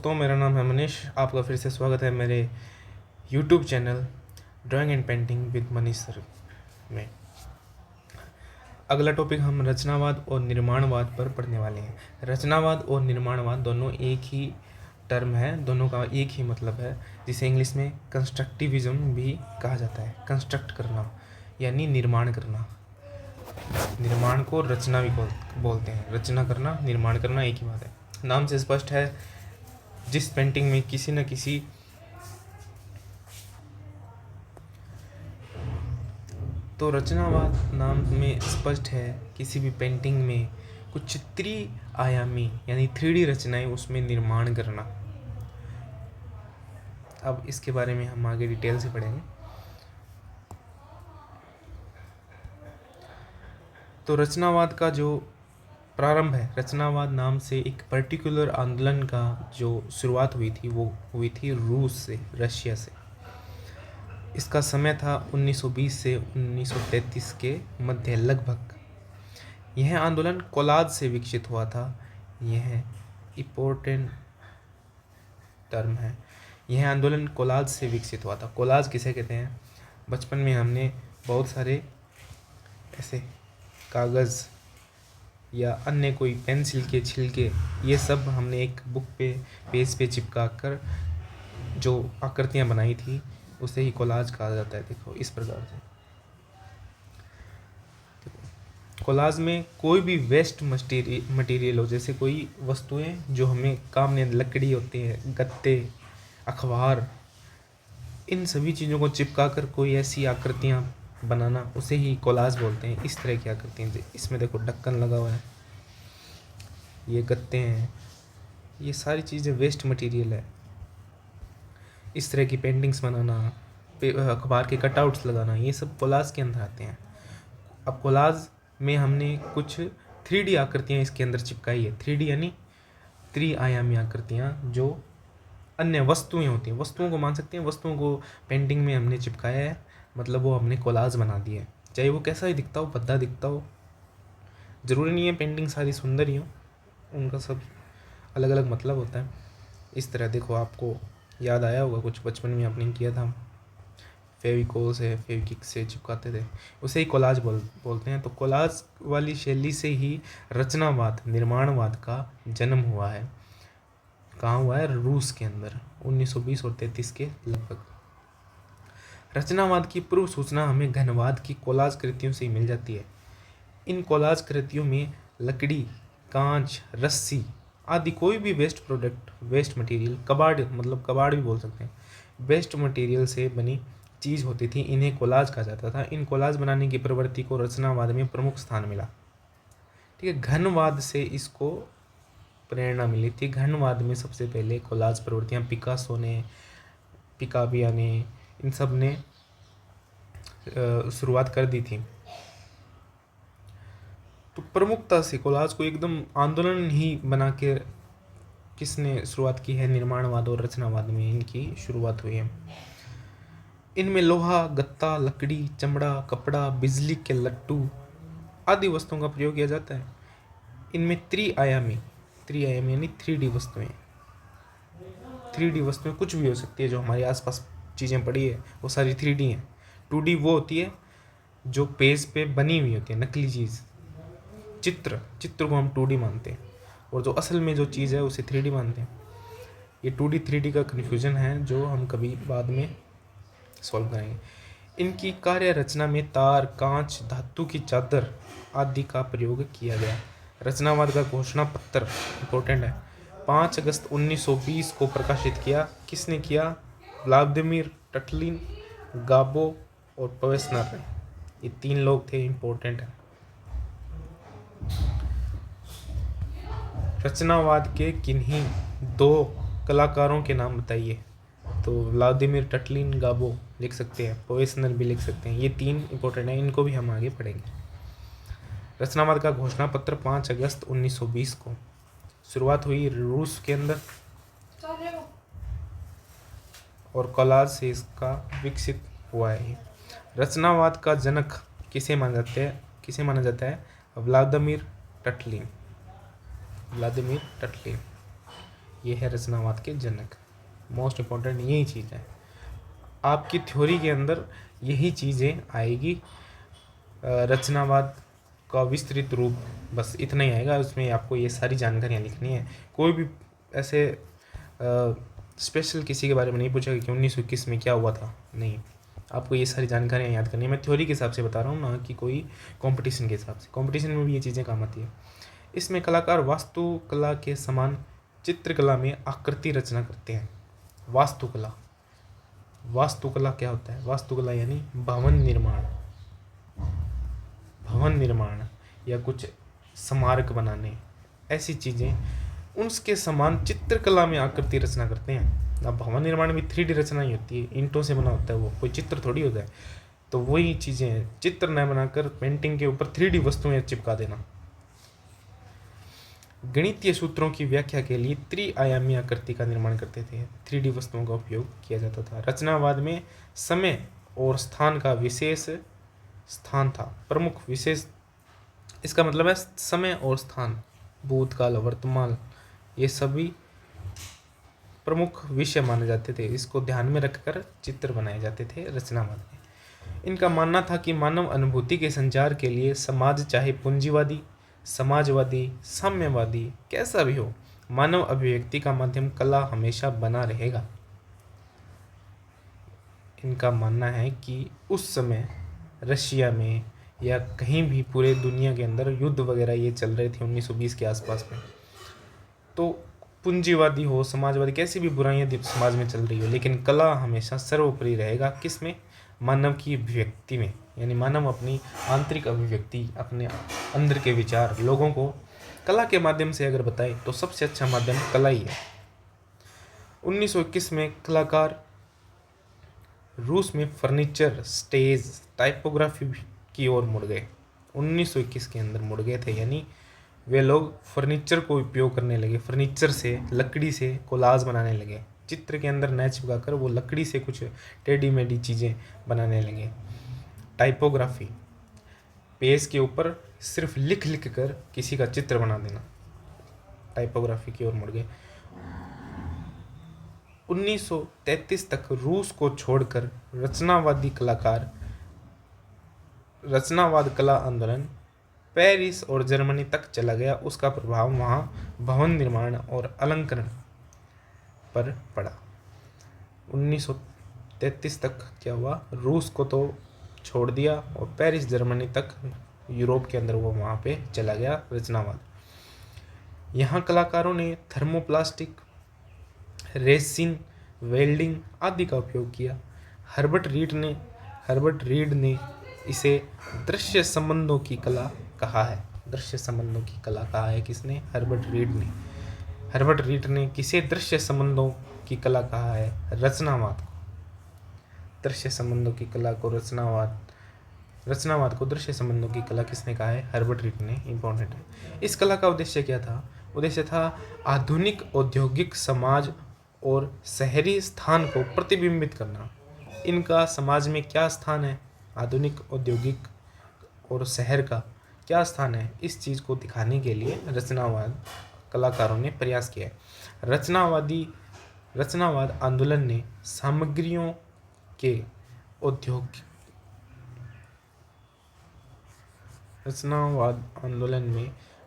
दोस्तों, मेरा नाम है मनीष। आपका फिर से स्वागत है मेरे YouTube channel drawing and painting with Manish sir में। अगला टॉपिक हम रचनावाद और निर्माणवाद पर पढ़ने वाले हैं। रचनावाद और निर्माणवाद दोनों एक ही टर्म है, दोनों का एक ही मतलब है, जिसे इंग्लिश में कंस्ट्रक्टिविज्म भी कहा जाता है। कंस्ट्रक्ट करना यानी निर्माण करना। निर्माण को रचना भी बोलते हैं। रचना करना, निर्माण करना एक ही बात है। नाम से स्पष्ट है, जिस पेंटिंग में किसी न किसी तो रचनावाद नाम में स्पष्ट है, किसी भी पेंटिंग में कुछ त्रि-आयामी यानी 3D रचनाएं, उसमें निर्माण करना। अब इसके बारे में हम आगे डिटेल से पढ़ेंगे। तो रचनावाद का जो प्रारंभ है, रचनावाद नाम से एक पर्टिकुलर आंदोलन का जो शुरुआत हुई थी, वो हुई थी रूस से, रशिया से। इसका समय था 1920 से 1933 के मध्य लगभग। यह आंदोलन कोलाज से विकसित हुआ था। यह इम्पोर्टेंट टर्म है। यह आंदोलन कोलाज से विकसित हुआ था। कोलाज किसे कहते हैं? बचपन में हमने बहुत सारे ऐसे कागज़ या अन्य कोई पेंसिल के छिलके, ये सब हमने एक बुक पे, पेज पे चिपका कर जो आकृतियाँ बनाई थी, उसे ही कोलाज कहा जाता है। देखो इस प्रकार से कोलाज में कोई भी वेस्ट मटेरियल हो, जैसे कोई वस्तुएं जो हमें काम में, लकड़ी होती है, गत्ते, अखबार, इन सभी चीज़ों को चिपका कर कोई ऐसी आकृतियाँ बनाना, उसे ही कोलाज बोलते हैं। इस तरह की आकृतियाँ, इसमें देखो ढक्कन लगा हुआ है, ये गत्ते हैं, ये सारी चीज़ें वेस्ट मटेरियल है। इस तरह की पेंटिंग्स बनाना, अखबार के कटआउट्स लगाना, ये सब कोलाज के अंदर आते हैं। अब कोलाज में हमने कुछ 3D आकृतियाँ इसके अंदर चिपकाई है। 3D यानी त्रि-आयामी आकृतियाँ, जो अन्य वस्तुएं होती हैं, वस्तुओं को मान सकते हैं, वस्तुओं को पेंटिंग में हमने चिपकाया है, मतलब वो हमने कोलाज बना दिया है। चाहे वो कैसा ही दिखता हो, भद्दा दिखता हो, ज़रूरी नहीं है पेंटिंग सारी सुंदर ही हो, उनका सब अलग अलग मतलब होता है। इस तरह देखो, आपको याद आया होगा कुछ बचपन में आपने किया था, फेविकोल से, फेविकिक से चिपकाते थे, उसे ही कोलाज बोलते हैं। तो कोलाज वाली शैली से ही रचनावाद, निर्माणवाद का जन्म हुआ है। कहाँ हुआ है? रूस के अंदर 1920 और 33 के लगभग। रचनावाद की पूर्व सूचना हमें घनवाद की कोलाज कृतियों से ही मिल जाती है। इन कोलाज कृतियों में लकड़ी, कांच, रस्सी आदि कोई भी वेस्ट प्रोडक्ट, वेस्ट मटेरियल, कबाड़, मतलब कबाड़ भी बोल सकते हैं, वेस्ट मटेरियल से बनी चीज़ होती थी, इन्हें कोलाज कहा जाता था। इन कोलाज बनाने की प्रवृत्ति को रचनावाद में प्रमुख स्थान मिला। ठीक है, घनवाद से इसको प्रेरणा मिली थी। घनवाद में सबसे पहले कोलाज प्रवृत्तियाँ पिकासो ने, पिकाबिया ने, इन सब ने शुरुआत कर दी थी। तो प्रमुखता से कोलाज को एकदम आंदोलन ही बना के किसने शुरुआत की है? निर्माणवाद और रचनावाद में इनकी शुरुआत हुई है। इनमें लोहा, गत्ता, लकड़ी, चमड़ा, कपड़ा, बिजली के लट्टू आदि वस्तुओं का प्रयोग किया जाता है। इनमें त्रि-आयामी यानी 3D वस्तुएं, 3D वस्तुएं कुछ भी हो सकती है, जो हमारे आसपास चीज़ें पड़ी है वो सारी 3D हैं। 2D वो होती है जो पेज पे बनी हुई होती है, नकली चीज़, चित्र को हम 2D मानते हैं, और जो असल में जो चीज़ है उसे 3D मानते हैं। ये 2D 3D का कन्फ्यूजन है, जो हम कभी बाद में सॉल्व करेंगे। इनकी कार्य रचना में तार, कांच, धातु की चादर आदि का प्रयोग किया गया। रचनावाद का घोषणा पत्र इम्पोर्टेंट है, 5 अगस्त 1920 को प्रकाशित किया। किसने किया? व्लादिमीर टटलिन, गाबो और पवेसनर, ये 3 लोग थे, इम्पोर्टेंट है। रचनावाद के किन्हीं 2 कलाकारों के नाम बताइए। तो व्लादिमीर टटलिन, गाबो लिख सकते हैं, पवेसनर भी लिख सकते हैं। ये 3 इंपॉर्टेंट हैं, इनको भी हम आगे पढ़ेंगे। रचनावाद का घोषणा पत्र 5 अगस्त 1920 को शुरुआत हुई रूस के अंदर, और कोलाज से इसका विकसित हुआ है। रचनावाद का जनक किसे माना जाता है? व्लादिमीर टटलिन। ये है रचनावाद के जनक। मोस्ट इम्पोर्टेंट यही चीज़ है, आपकी थ्योरी के अंदर यही चीज़ें आएगी। रचनावाद का विस्तृत रूप बस इतना ही आएगा, उसमें आपको ये सारी जानकारियाँ लिखनी है। कोई भी ऐसे स्पेशल किसी के बारे में नहीं पूछेगा कि 1921 में क्या हुआ था, नहीं, आपको ये सारी जानकारियाँ याद करनी है। मैं थ्योरी के हिसाब से बता रहा हूँ, ना कि कोई कंपटीशन के हिसाब से। कंपटीशन में भी ये चीज़ें काम आती है। इसमें कलाकार वास्तुकला के समान चित्रकला में आकृति रचना करते हैं। वास्तुकला, वास्तुकला क्या होता है? वास्तुकला यानी भवन निर्माण, भवन निर्माण या कुछ स्मारक बनाने, ऐसी चीज़ें, उसके समान चित्रकला में आकृति रचना करते हैं। अब भवन निर्माण भी 3D रचना ही होती है, ईंटों से बना होता है, वो कोई चित्र थोड़ी होता है। तो वही चीज़ें हैं, चित्र न बनाकर पेंटिंग के ऊपर 3D वस्तुएं चिपका देना। गणितीय सूत्रों की व्याख्या के लिए त्रिआयामी आकृति का निर्माण करते थे, 3D वस्तुओं का उपयोग किया जाता था। रचनावाद में समय और स्थान का विशेष स्थान था, प्रमुख विशेष, इसका मतलब है समय और स्थान, भूतकाल वर्तमान, ये सभी प्रमुख विषय माने जाते थे। इसको ध्यान में रखकर चित्र बनाए जाते थे रचनावाद में। इनका मानना था कि मानव अनुभूति के संचार के लिए समाज चाहे पूंजीवादी, समाजवादी, साम्यवादी, कैसा भी हो, मानव अभिव्यक्ति का माध्यम कला हमेशा बना रहेगा। इनका मानना है कि उस समय रशिया में या कहीं भी पूरे दुनिया के अंदर युद्ध वगैरह ये चल रहे थे 1920 के आसपास में, तो पूंजीवादी हो, समाजवादी, कैसी भी बुराइयां समाज में चल रही हो, लेकिन कला हमेशा सर्वोपरि रहेगा। किसमें? मानव की अभिव्यक्ति में, यानी मानव अपनी आंतरिक अभिव्यक्ति, अपने अंदर के विचार लोगों को कला के माध्यम से अगर बताए तो सबसे अच्छा माध्यम कला ही है। 1921 में कलाकार रूस में फर्नीचर, स्टेज, टाइपोग्राफी की ओर मुड़ गए। 1921 के अंदर मुड़ गए थे, यानी वे लोग फर्नीचर को उपयोग करने लगे। फर्नीचर से, लकड़ी से कोलाज बनाने लगे, चित्र के अंदर न चिपका कर वो लकड़ी से कुछ टेढ़ी मेढ़ी चीज़ें बनाने लगे। टाइपोग्राफी, पेज के ऊपर सिर्फ लिख लिख कर किसी का चित्र बना देना, टाइपोग्राफी की ओर मुड़ गए। 1933 तक रूस को छोड़कर रचनावाद कला आंदोलन पेरिस और जर्मनी तक चला गया। उसका प्रभाव वहाँ भवन निर्माण और अलंकरण पर पड़ा। 1933 तक क्या हुआ, रूस को तो छोड़ दिया और पेरिस जर्मनी तक यूरोप के अंदर वो वहाँ पे चला गया रचनावाद। यहाँ कलाकारों ने थर्मोप्लास्टिक, रेसिन, वेल्डिंग आदि का उपयोग किया। हर्बर्ट रीड ने इसे दृश्य संबंधों की कला कहा है। दृश्य संबंधों की कला कहा है किसने? हर्बर्ट रीड ने किसे दृश्य संबंधों की कला कहा है? रचनावाद को। दृश्य संबंधों की कला को रचनावाद को दृश्य संबंधों की कला किसने कहा है? हर्बर्ट रीड ने। इंपॉर्टेंट है। इस कला का उद्देश्य क्या था? उद्देश्य था आधुनिक औद्योगिक समाज और शहरी स्थान को प्रतिबिंबित करना। इनका समाज में क्या स्थान है, आधुनिक औद्योगिक और शहर का क्या स्थान है, इस चीज़ को दिखाने के लिए रचनावाद कलाकारों ने प्रयास किया है। रचनावाद आंदोलन ने सामग्रियों के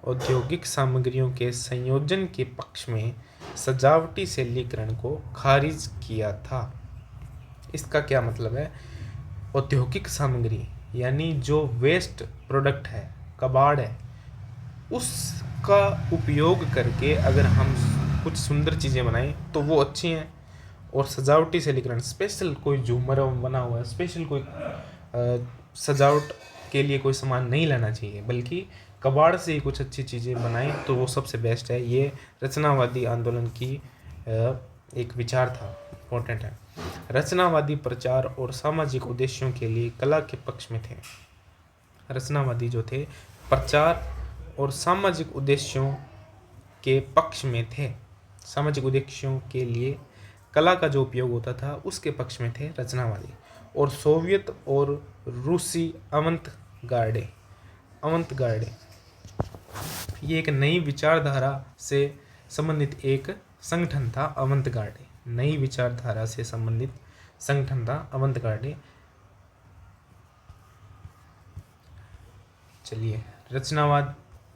औद्योगिक सामग्रियों के संयोजन के पक्ष में सजावटी शैलीकरण को खारिज किया था। इसका क्या मतलब है? औद्योगिक सामग्री यानी जो वेस्ट प्रोडक्ट है, कबाड़ है, उसका उपयोग करके अगर हम कुछ सुंदर चीज़ें बनाएं तो वो अच्छी हैं। और सजावटी शैलीकरण, स्पेशल कोई झूमर बना हुआ है, स्पेशल कोई सजावट के लिए कोई सामान नहीं लाना चाहिए, बल्कि कबाड़ से ही कुछ अच्छी चीज़ें बनाएं तो वो सबसे बेस्ट है। ये रचनावादी आंदोलन की एक विचार था, इम्पोर्टेंट है। रचनावादी प्रचार और सामाजिक उद्देश्यों के लिए कला के पक्ष में थे। रचनावादी जो थे प्रचार और सामाजिक उद्देश्यों के पक्ष में थे। सामाजिक उद्देश्यों के लिए कला का जो उपयोग होता था उसके पक्ष में थे रचनावादी। और सोवियत और रूसी अवंत गार्डे, ये एक नई विचारधारा से संबंधित एक संगठन था अवंतगार्डे। नई विचारधारा से संबंधित संगठन था अवंतगार्डे। चलिए, रचनावाद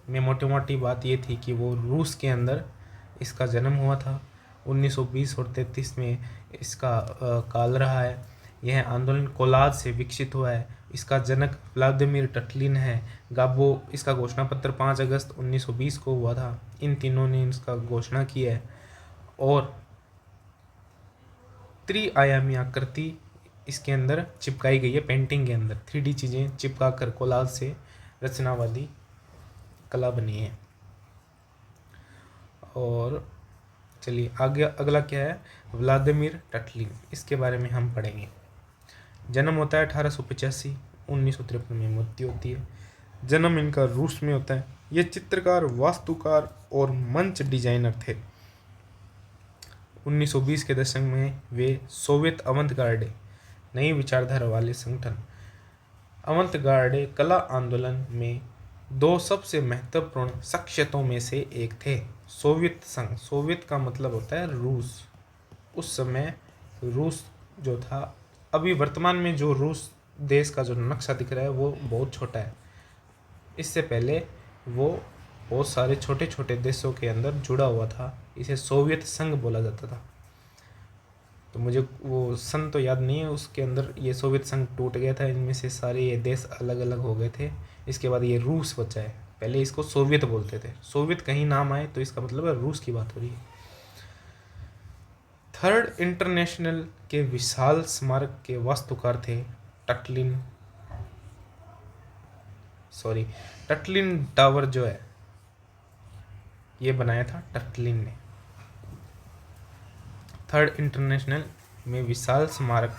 में मोटी मोटी बात ये थी कि वो रूस के अंदर इसका जन्म हुआ था। 1920 और 33 में इसका काल रहा है। यह आंदोलन कोलाज से विकसित हुआ है। इसका जनक व्लादिमीर टटलिन है। गाबो इसका घोषणा पत्र 5 अगस्त 1920 को हुआ था। इन तीनों ने इसका घोषणा की है और त्रिआयामी आकृति इसके अंदर चिपकाई गई है। पेंटिंग के अंदर 3D चीज़ें चिपका कर कोलाज से रचनावादी कला बनी है। और चलिए आगे अगला क्या है, व्लादिमीर टटलिन, इसके बारे में हम पढ़ेंगे। जन्म होता है 1885, 1953 में मृत्यु होती है। जन्म इनका रूस में होता है। ये चित्रकार, वास्तुकार और मंच डिजाइनर थे। 1920 के दशक में वे सोवियत अवंतगार्डे, नई विचारधारा वाले संगठन अवंतगार्डे कला आंदोलन में दो सबसे महत्वपूर्ण शख्सियतों में से एक थे। सोवियत संघ, सोवियत का मतलब होता है रूस। उस समय रूस जो था, अभी वर्तमान में जो रूस देश का जो नक्शा दिख रहा है वो बहुत छोटा है। इससे पहले वो बहुत सारे छोटे छोटे देशों के अंदर जुड़ा हुआ था। इसे सोवियत संघ बोला जाता था। तो मुझे वो सन तो याद नहीं है, उसके अंदर ये सोवियत संघ टूट गया था। इनमें से सारे ये देश अलग अलग हो गए थे। इसके बाद ये रूस बचा है। पहले इसको सोवियत बोलते थे। सोवियत कहीं नाम आए तो इसका मतलब है रूस की बात हो रही है। थर्ड इंटरनेशनल के विशाल स्मारक के वास्तुकार थे टटलिन टावर जो है ये बनाया था टटलिन ने। थर्ड इंटरनेशनल में विशाल स्मारक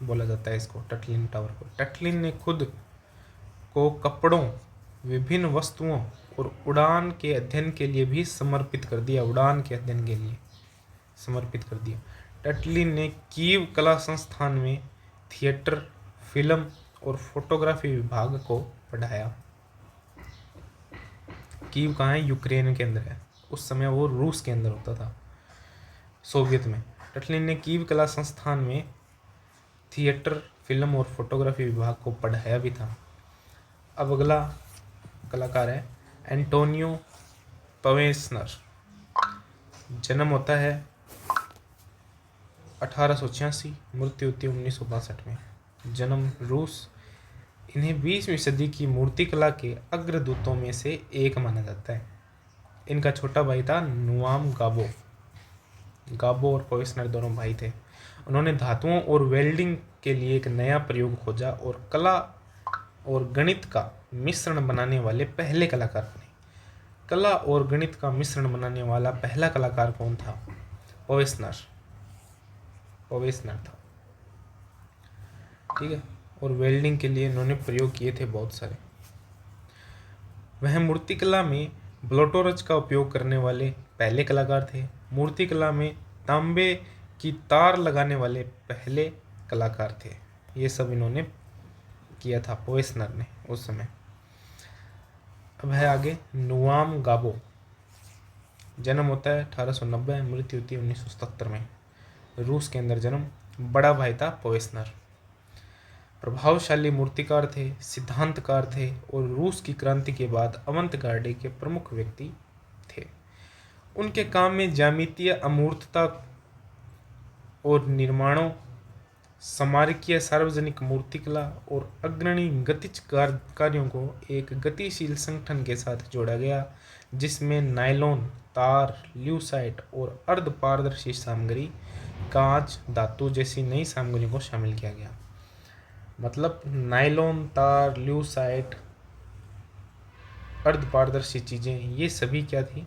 बोला जाता है इसको, टटलिन टावर को। टटलिन ने खुद को कपड़ों, विभिन्न वस्तुओं और उड़ान के अध्ययन के लिए भी समर्पित कर दिया। उड़ान के अध्ययन के लिए समर्पित कर दिया। टटलिन ने कीव कला संस्थान में थिएटर, फिल्म और फोटोग्राफी विभाग को पढ़ाया। कीव कहाँ है? यूक्रेन के अंदर है। उस समय वो रूस के अंदर होता था, सोवियत में। टटलिन ने कीव कला संस्थान में थिएटर, फिल्म और फोटोग्राफी विभाग को पढ़ाया भी था। अब अगला कलाकार है एंटोनियो पवेसनर। जन्म होता है 1886, मृत्यु होती है 1962 में। जन्म रूस। इन्हें 20वीं सदी की मूर्तिकला के अग्रदूतों में से एक माना जाता है। इनका छोटा भाई था नुआम गाबो। गाबो और पवेसनर दोनों भाई थे। उन्होंने धातुओं और वेल्डिंग के लिए एक नया प्रयोग खोजा और कला और गणित का मिश्रण बनाने वाले पहले कलाकार बने। कला और गणित का मिश्रण बनाने वाला पहला कलाकार कौन था? पवेसनर था, ठीक है। और वेल्डिंग के लिए इन्होंने प्रयोग किए थे बहुत सारे। वह मूर्तिकला में ब्लोटोरज का उपयोग करने वाले पहले कलाकार थे। मूर्तिकला में तांबे की तार लगाने वाले पहले कलाकार थे। ये सब इन्होंने किया था पवेसनर ने उस समय। अब है आगे नुआम गाबो। जन्म होता है 1890, मृत्यु होती है 1977 में। रूस के अंदर जन्म। बड़ा भाई था पवेसनर। प्रभावशाली मूर्तिकार थे, सिद्धांतकार थे और रूस की क्रांति के बाद अवंतगार्डे के प्रमुख व्यक्ति थे। उनके काम में ज्यामितीय अमूर्तता और निर्माणों, स्मारकीय सार्वजनिक मूर्तिकला और अग्रणी गतिज कार्यों को एक गतिशील संगठन के साथ जोड़ा गया, जिसमें नायलॉन, तार, ल्यूसाइट और अर्धपारदर्शी सामग्री, कांच, धातु जैसी नई सामग्रियों को शामिल किया गया। मतलब नायलॉन, तार, ल्यूसाइट, अर्धपारदर्शी चीज़ें, ये सभी क्या थी?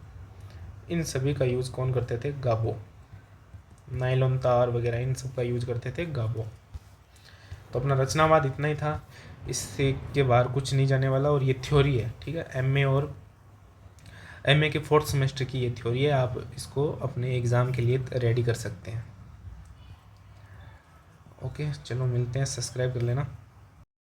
इन सभी का यूज़ कौन करते थे? गाबो। नायलॉन, तार वगैरह इन सब का यूज करते थे गाबो। तो अपना रचनावाद इतना ही था, इससे के बाहर कुछ नहीं जाने वाला। और ये थ्योरी है, ठीक है। एमए के 4th सेमेस्टर की ये थ्योरी है। आप इसको अपने एग्ज़ाम के लिए रेडी कर सकते हैं। ओके, चलो मिलते हैं। सब्सक्राइब कर लेना।